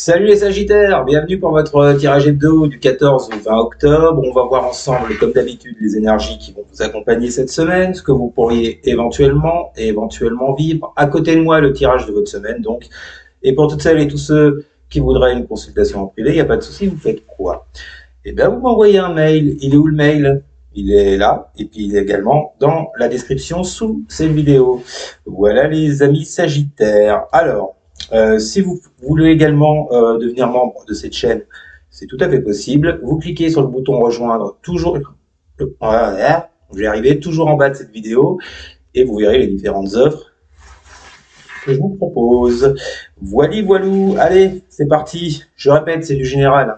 Salut les Sagittaires, bienvenue pour votre tirage hebdo du 14 au 20 octobre. On va voir ensemble, comme d'habitude, les énergies qui vont vous accompagner cette semaine, ce que vous pourriez éventuellement vivre. À côté de moi, le tirage de votre semaine, donc. Et pour toutes celles et tous ceux qui voudraient une consultation en privé, il n'y a pas de souci, vous faites quoi? Eh bien, vous m'envoyez un mail. Il est où le mail? Il est là, et puis il est également dans la description sous cette vidéo. Voilà les amis Sagittaires. Alors, si vous voulez également devenir membre de cette chaîne, c'est tout à fait possible. Vous cliquez sur le bouton rejoindre, toujours, je vais arriver toujours en bas de cette vidéo, et vous verrez les différentes offres que je vous propose. Voili voilou, allez, c'est parti. Je répète, c'est du général.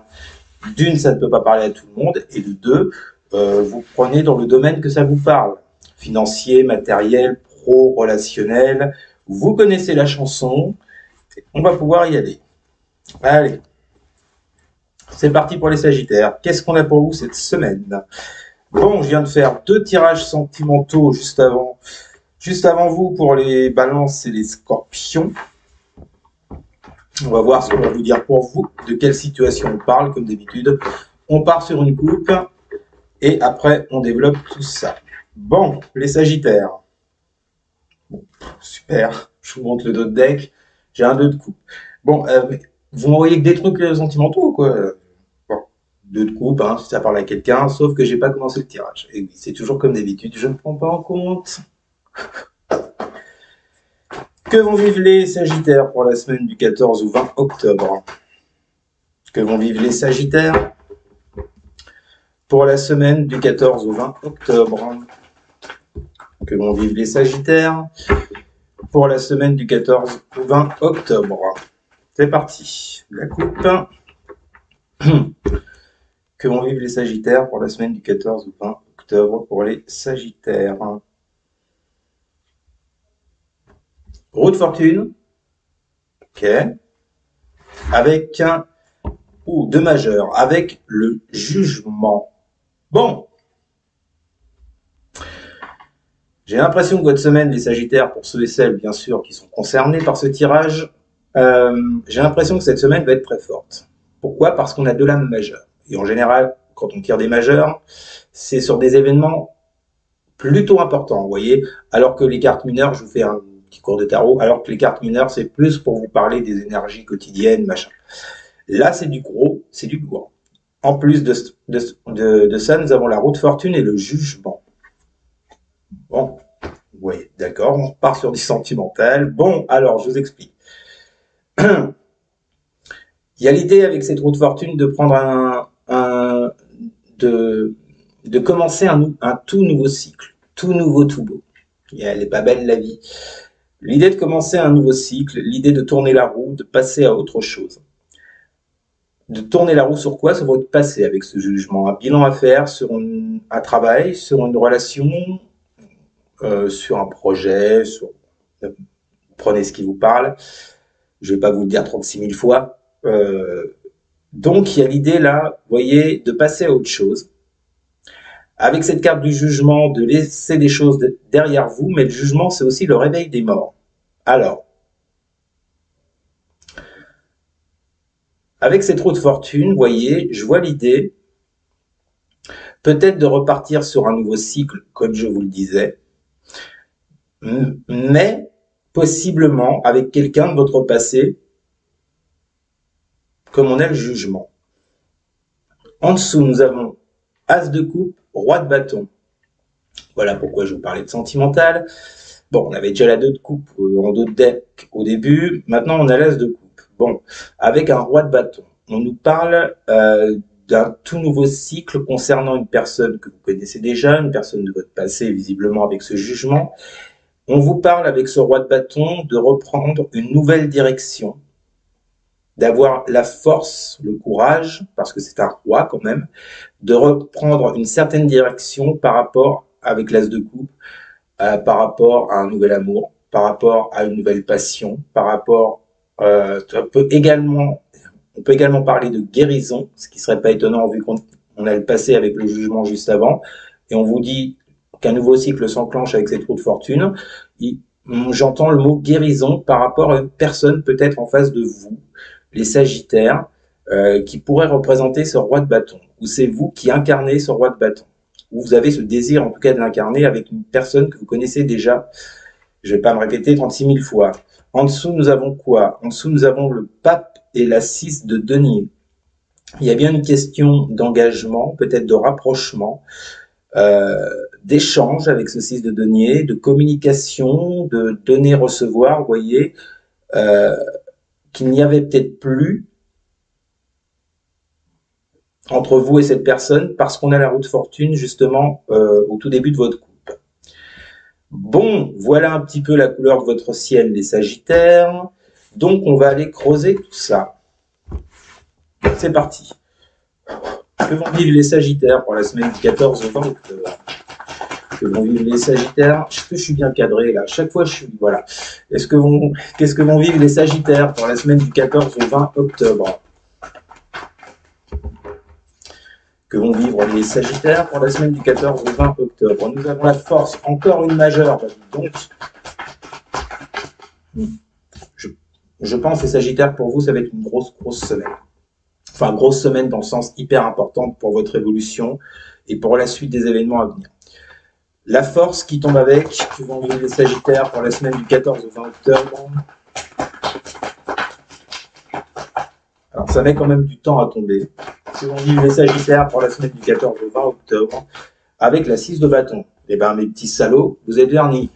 D'une, ça ne peut pas parler à tout le monde, et de deux, vous prenez dans le domaine que ça vous parle. Financier, matériel, pro, relationnel. Vous connaissez la chanson. On va pouvoir y aller. Allez, c'est parti pour les Sagittaires. Qu'est-ce qu'on a pour vous cette semaine? Bon, je viens de faire 2 tirages sentimentaux juste avant vous pour les Balances et les Scorpions. On va voir ce qu'on va vous dire pour vous, de quelle situation on parle, comme d'habitude. On part sur une coupe et après on développe tout ça. Bon, les Sagittaires. Bon, super, je vous montre le dos de deck. J'ai un 2 de coupe. Bon, vous m'envoyez que des trucs sentimentaux, quoi. Bon, 2 de coupe, hein, si ça parle à quelqu'un, sauf que j'ai pas commencé le tirage. Et oui, c'est toujours comme d'habitude, je ne prends pas en compte. Que vont vivre les Sagittaires pour la semaine du 14 au 20 octobre? Que vont vivre les Sagittaires pour la semaine du 14 au 20 octobre? Que vont vivre les Sagittaires pour la semaine du 14 au 20 octobre? C'est parti. La coupe. Que vont vivre les Sagittaires pour la semaine du 14 au 20 octobre pour les Sagittaires? Roue de fortune. Ok. Avec un ou de majeur. Avec le jugement. Bon. J'ai l'impression que votre semaine, les Sagittaires, pour ceux et celles, bien sûr, qui sont concernés par ce tirage, j'ai l'impression que cette semaine va être très forte. Pourquoi? Parce qu'on a 2 lames majeures. Et en général, quand on tire des majeurs, c'est sur des événements plutôt importants, vous voyez. Alors que les cartes mineures, je vous fais un petit cours de tarot, alors que les cartes mineures, c'est plus pour vous parler des énergies quotidiennes, machin. Là, c'est du gros, c'est du lourd. En plus de ça, nous avons la roue de fortune et le jugement. Bon, oui, d'accord, on part sur du sentimental. Bon, alors, je vous explique. Il y a l'idée avec cette roue de fortune de prendre de commencer un tout nouveau cycle, tout nouveau, tout beau. Elle n'est pas belle la vie. L'idée de commencer un nouveau cycle, l'idée de tourner la roue, de passer à autre chose. De tourner la roue sur quoi? Sur votre passé avec ce jugement. Un bilan à faire sur un travail, sur une relation, sur un projet, prenez ce qui vous parle. Je ne vais pas vous le dire 36 000 fois. Donc, il y a l'idée là, vous voyez, de passer à autre chose. Avec cette carte du jugement, de laisser des choses derrière vous, mais le jugement, c'est aussi le réveil des morts. Alors, avec cette roue de fortune, vous voyez, je vois l'idée peut-être de repartir sur un nouveau cycle, comme je vous le disais, mais possiblement avec quelqu'un de votre passé, comme on a le jugement. En dessous, nous avons As de coupe, Roi de bâton. Voilà pourquoi je vous parlais de sentimental. Bon, on avait déjà la 2 de coupe en dos de deck au début. Maintenant, on a l'As de coupe. Bon, avec un Roi de bâton. On nous parle d'un tout nouveau cycle concernant une personne que vous connaissez déjà, une personne de votre passé, visiblement avec ce jugement. On vous parle avec ce Roi de bâton de reprendre une nouvelle direction, d'avoir la force, le courage, parce que c'est un roi quand même, de reprendre une certaine direction par rapport, avec l'As de coupe, par rapport à un nouvel amour, par rapport à une nouvelle passion, par rapport, on peut également parler de guérison, ce qui serait pas étonnant vu qu'on a le passé avec le jugement juste avant, et on vous dit qu'un nouveau cycle s'enclenche avec cette roue de fortune. J'entends le mot guérison par rapport à une personne peut-être en face de vous, les Sagittaires, qui pourraient représenter ce roi de bâton, ou c'est vous qui incarnez ce roi de bâton, ou vous avez ce désir en tout cas de l'incarner avec une personne que vous connaissez déjà. Je ne vais pas me répéter 36 000 fois. En dessous, nous avons quoi? En dessous, nous avons le pape et la 6 de denier. Il y a bien une question d'engagement, peut-être de rapprochement, d'échange avec ce 6 de denier, de communication, de donner-recevoir, vous voyez, qu'il n'y avait peut-être plus entre vous et cette personne parce qu'on a la roue de fortune justement au tout début de votre couple. Bon, voilà un petit peu la couleur de votre ciel, les Sagittaires. Donc, on va aller creuser tout ça. C'est parti. Que vont vivre les Sagittaires pour la semaine du 14 au 20 octobre? Que vont vivre les Sagittaires? Est-ce que je suis bien cadré là? Chaque fois, je suis... Voilà. Qu'est-ce que vont vivre les Sagittaires pour la semaine du 14 au 20 octobre? Que vont vivre les Sagittaires pour la semaine du 14 au 20 octobre. Nous avons la force, encore une majeure. Donc, je pense, les Sagittaires, pour vous, ça va être une grosse semaine. Enfin, grosse semaine dans le sens hyper importante pour votre évolution et pour la suite des événements à venir. La force qui tombe avec, que vont vivre les Sagittaires pour la semaine du 14 au 20 octobre. Alors, ça met quand même du temps à tomber. Que vont vivre les Sagittaires pour la semaine du 14 au 20 octobre avec la 6 de bâton. Eh bien, mes petits salauds, vous êtes vernis.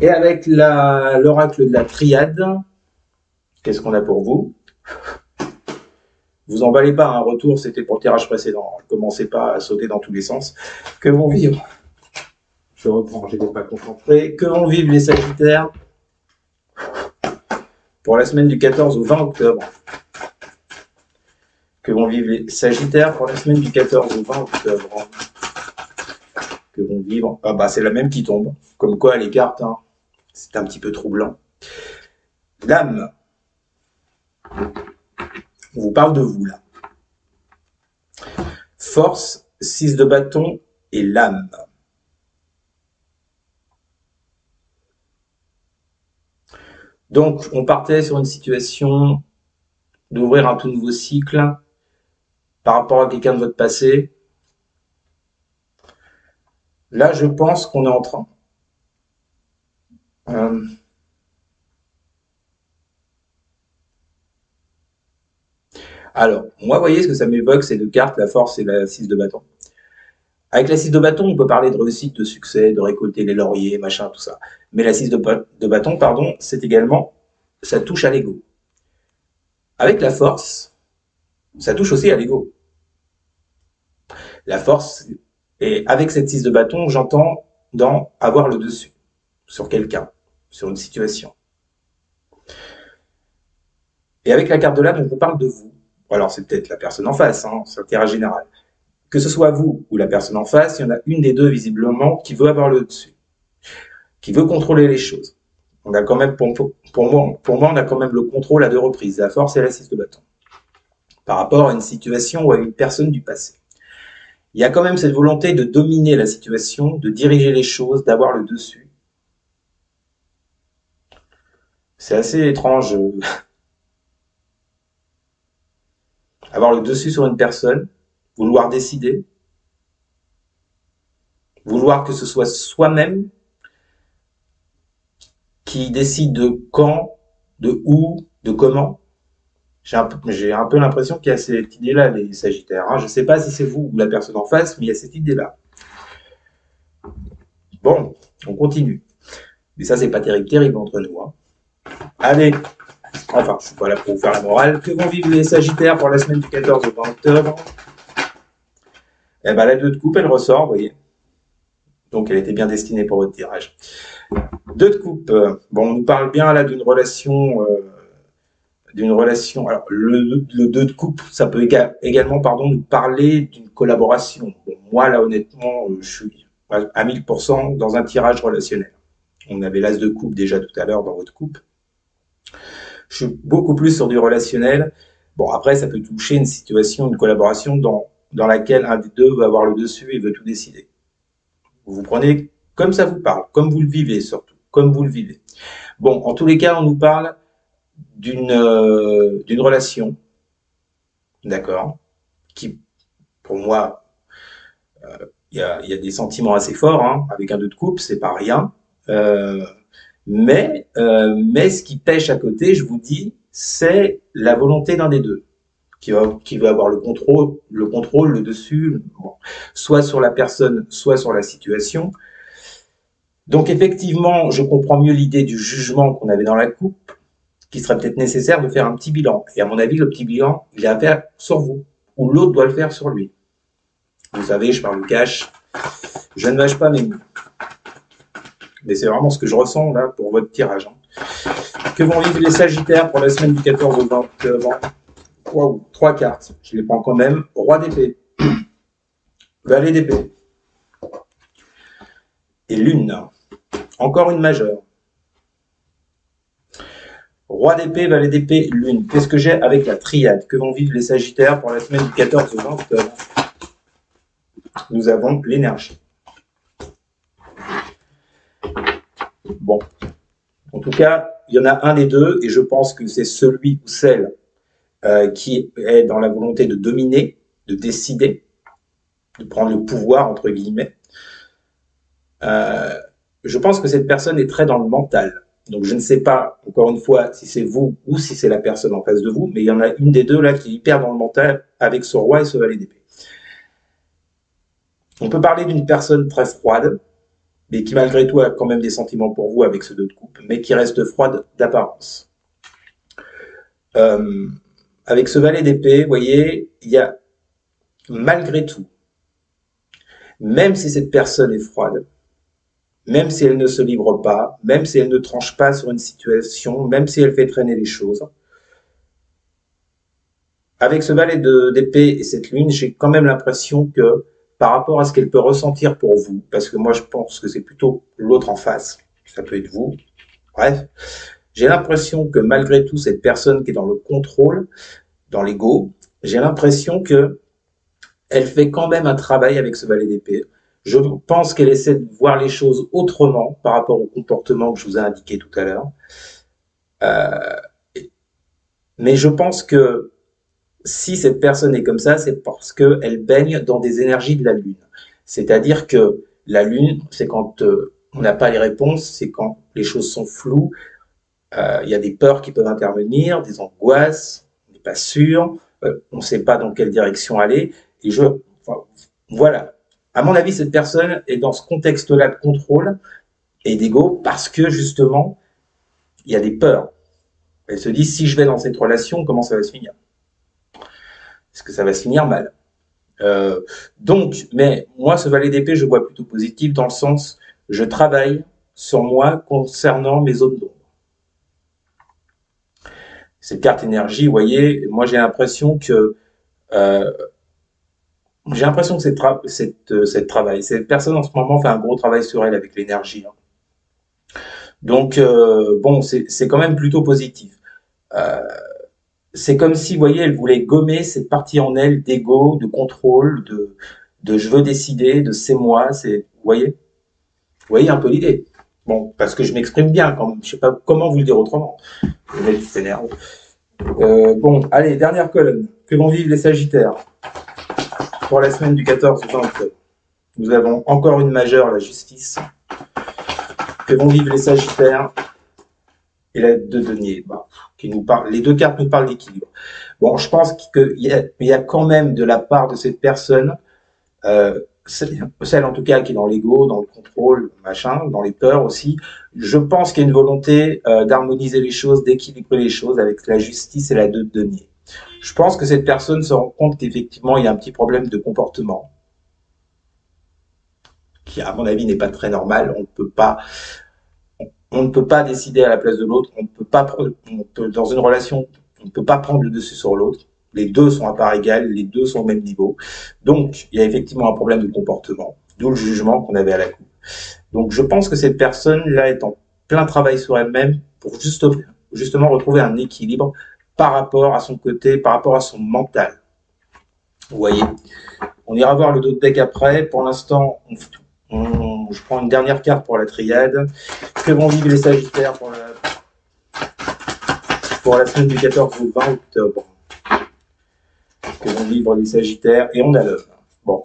Et avec l'oracle de la triade, qu'est-ce qu'on a pour vous? Vous emballez pas, un retour, c'était pour le tirage précédent. Ne commencez pas à sauter dans tous les sens. Que vont vivre? Je reprends, je n'étais pas concentré. Que vont vivre les Sagittaires pour la semaine du 14 au 20 octobre? Que vont vivre les Sagittaires pour la semaine du 14 au 20 octobre? Que vont vivre... Ah bah c'est la même qui tombe. Comme quoi les cartes, hein, c'est un petit peu troublant. L'âme. On vous parle de vous là. Force, 6 de bâton et l'âme. Donc on partait sur une situation d'ouvrir un tout nouveau cycle par rapport à quelqu'un de votre passé. Là, je pense qu'on est en train. Alors, moi, vous voyez, ce que ça m'évoque, c'est deux cartes, la force et la 6 de bâton. Avec la 6 de bâton, on peut parler de réussite, de succès, de récolter les lauriers, machin, tout ça. Mais la 6 de bâton, pardon, c'est également, ça touche à l'ego. Avec la force, ça touche aussi à l'ego. La force, et avec cette 6 de bâton, j'entends dans avoir le dessus sur quelqu'un, sur une situation. Et avec la carte de l'âme, on vous parle de vous. Alors, c'est peut-être la personne en face, hein, c'est l'intérêt général. Que ce soit vous ou la personne en face, il y en a une des deux, visiblement, qui veut avoir le dessus, qui veut contrôler les choses. On a quand même, pour moi, on a quand même le contrôle à deux reprises, la force et la 6 de bâton, par rapport à une situation ou à une personne du passé. Il y a quand même cette volonté de dominer la situation, de diriger les choses, d'avoir le dessus. C'est assez étrange. Avoir le dessus sur une personne, vouloir décider, vouloir que ce soit soi-même qui décide de quand, de où, de comment. J'ai un peu l'impression qu'il y a cette idée-là, les Sagittaires. Hein. Je ne sais pas si c'est vous ou la personne en face, mais il y a cette idée-là. Bon, on continue. Mais ça, c'est pas terrible entre nous. Hein. Allez, enfin, je suis pas là pour vous faire la morale. Que vont vivre les Sagittaires pour la semaine du 14 au 20 octobre? Eh ben, la 2 de coupe, elle ressort, vous voyez. Donc, elle était bien destinée pour votre tirage. 2 de coupe. Bon, on nous parle bien là d'une relation. Alors, le 2 de coupe, ça peut également, nous parler d'une collaboration. Bon, moi, là, honnêtement, je suis à 1000% dans un tirage relationnel. On avait l'as de coupe déjà tout à l'heure dans votre coupe. Je suis beaucoup plus sur du relationnel. Bon, après, ça peut toucher une situation, une collaboration dans laquelle un des deux veut avoir le dessus et veut tout décider. Vous prenez comme ça vous parle, comme vous le vivez surtout, comme vous le vivez. Bon, en tous les cas, on nous parle d'une relation, d'accord, qui, pour moi, il y a des sentiments assez forts, hein, avec un 2 de coupe, c'est pas rien. Euh, mais ce qui pêche à côté, je vous dis, c'est la volonté d'un des deux qui va avoir le dessus, bon, soit sur la personne, soit sur la situation. Donc effectivement, je comprends mieux l'idée du jugement qu'on avait dans la coupe, qu'il serait peut-être nécessaire de faire un petit bilan. Et à mon avis, le petit bilan, il est à faire sur vous, ou l'autre doit le faire sur lui. Vous savez, je parle cash, je ne mâche pas mes mots. Mais c'est vraiment ce que je ressens là pour votre tirage. Hein. Que vont vivre les Sagittaires pour la semaine du 14 au 20 Waouh, 3 cartes, je les prends quand même. Roi d'épée, valet d'épée et lune. Encore une majeure. Roi d'épée, valet d'épée, lune. Qu'est-ce que j'ai avec la triade? Que vont vivre les Sagittaires pour la semaine du 14 au 20 octobre? Nous avons l'énergie. Bon. En tout cas, il y en a un des deux, et je pense que c'est celui ou celle qui est dans la volonté de dominer, de décider, de prendre le pouvoir, entre guillemets. Je pense que cette personne est très dans le mental. Donc je ne sais pas, encore une fois, si c'est vous ou si c'est la personne en face de vous, mais il y en a une des deux là qui est hyper dans le mental avec ce roi et ce valet d'épée. On peut parler d'une personne très froide, mais qui malgré tout a quand même des sentiments pour vous avec ce 2 de coupe, mais qui reste froide d'apparence. Avec ce valet d'épée, vous voyez, il y a malgré tout, même si cette personne est froide, même si elle ne se livre pas, même si elle ne tranche pas sur une situation, même si elle fait traîner les choses. Avec ce valet d'épée et cette lune, j'ai quand même l'impression que par rapport à ce qu'elle peut ressentir pour vous, parce que moi je pense que c'est plutôt l'autre en face, ça peut être vous, bref, j'ai l'impression que malgré tout, cette personne qui est dans le contrôle, dans l'ego, j'ai l'impression que elle fait quand même un travail avec ce valet d'épée. Je pense qu'elle essaie de voir les choses autrement par rapport au comportement que je vous ai indiqué tout à l'heure. Mais je pense que si cette personne est comme ça, c'est parce qu'elle baigne dans des énergies de la Lune. C'est-à-dire que la Lune, c'est quand on n'a pas les réponses, c'est quand les choses sont floues, il y a des peurs qui peuvent intervenir, des angoisses, on n'est pas sûr, on ne sait pas dans quelle direction aller. Et voilà. À mon avis, cette personne est dans ce contexte-là de contrôle et d'ego parce que justement, il y a des peurs. Elle se dit, si je vais dans cette relation, comment ça va se finir? Est-ce que ça va se finir mal? Donc, mais moi, ce valet d'épée, je vois plutôt positif dans le sens, je travaille sur moi concernant mes zones d'ombre. Cette carte énergie, vous voyez, moi j'ai l'impression que cette personne en ce moment fait un gros travail sur elle avec l'énergie. Hein. Donc, bon, c'est quand même plutôt positif. C'est comme si, vous voyez, elle voulait gommer cette partie en elle d'ego, de contrôle, de je veux décider, de c'est moi, vous voyez un peu l'idée. Bon, parce que je m'exprime bien, quand même. Je sais pas comment vous le dire autrement. Le mec qui s'énerve. Bon, allez, dernière colonne. Que vont vivre les Sagittaires pour la semaine du 14 au 20 octobre? Nous avons encore une majeure, la justice. Que vont vivre les Sagittaires? Et la 2 de denier, qui nous parle, les deux cartes nous parlent d'équilibre. Bon, je pense qu'il y a quand même de la part de cette personne, celle en tout cas qui est dans l'ego, dans le contrôle, machin, dans les peurs aussi, je pense qu'il y a une volonté d'harmoniser les choses, d'équilibrer les choses avec la justice et la 2 de denier. Je pense que cette personne se rend compte qu'effectivement il y a un petit problème de comportement, qui à mon avis n'est pas très normal, on ne peut pas décider à la place de l'autre, dans une relation, on ne peut pas prendre le dessus sur l'autre. Les deux sont à part égale, les deux sont au même niveau. Donc, il y a effectivement un problème de comportement, d'où le jugement qu'on avait à la coupe. Donc, je pense que cette personne-là est en plein travail sur elle-même pour justement retrouver un équilibre par rapport à son côté, par rapport à son mental. Vous voyez, on ira voir le dos de deck après. Pour l'instant, je prends une dernière carte pour la triade. Que vont vivre les Sagittaires pour pour la semaine du 14 au 20 octobre que vont vivre les Sagittaires. Et on a l'homme. Bon,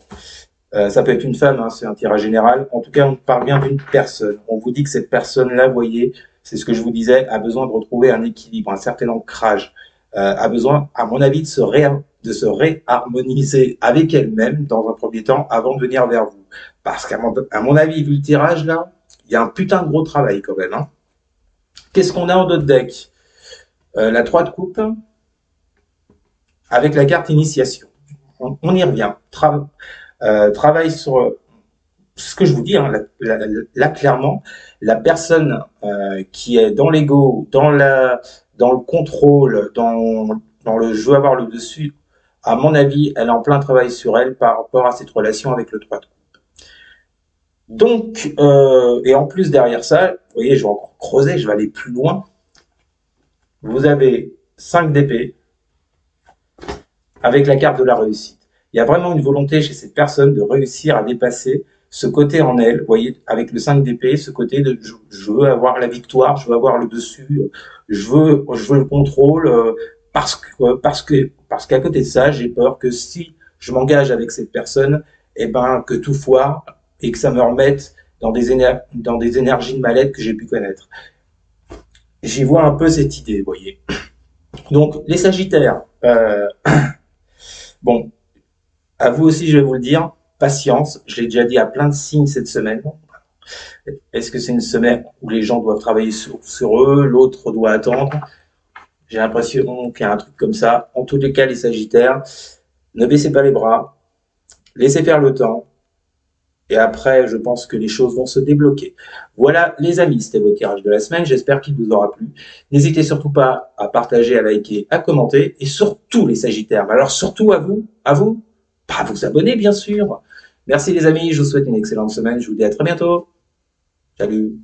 ça peut être une femme, hein, c'est un tirage général. En tout cas, on parle bien d'une personne. On vous dit que cette personne-là, vous voyez, c'est ce que je vous disais, a besoin de retrouver un équilibre, un certain ancrage, a besoin, à mon avis, de se réharmoniser avec elle-même dans un premier temps avant de venir vers vous. Parce qu'à mon avis, vu le tirage là, il y a un putain de gros travail quand même. Hein. Qu'est-ce qu'on a en notre deck? La 3 de coupe avec la carte initiation. On y revient. Travail sur ce que je vous dis, hein, là, clairement, la personne qui est dans l'ego, dans le contrôle, dans le je veux avoir le dessus, à mon avis, elle est en plein travail sur elle par rapport à cette relation avec le 3 de coupe. Donc, et en plus derrière ça, vous voyez, je vais encore creuser, je vais aller plus loin. Vous avez 5 d'épée avec la carte de la réussite. Il y a vraiment une volonté chez cette personne de réussir à dépasser ce côté en elle, vous voyez, avec le 5 d'épée, ce côté de je veux avoir la victoire, je veux avoir le dessus, je veux le contrôle, parce qu'à côté de ça, j'ai peur que si je m'engage avec cette personne, eh ben, que tout foire et que ça me remette dans des énergies de mal-être que j'ai pu connaître. J'y vois un peu cette idée, vous voyez. Donc, les Sagittaires, bon, à vous aussi, je vais vous le dire, patience. Je l'ai déjà dit à plein de signes cette semaine. Est-ce que c'est une semaine où les gens doivent travailler sur eux, l'autre doit attendre? J'ai l'impression qu'il y a un truc comme ça. En tous les cas, les Sagittaires, ne baissez pas les bras, laissez faire le temps. Et après, je pense que les choses vont se débloquer. Voilà, les amis, c'était votre tirage de la semaine. J'espère qu'il vous aura plu. N'hésitez surtout pas à partager, à liker, à commenter. Et surtout, les Sagittaires, alors surtout à vous, à vous abonner, bien sûr. Merci les amis, je vous souhaite une excellente semaine. Je vous dis à très bientôt. Salut.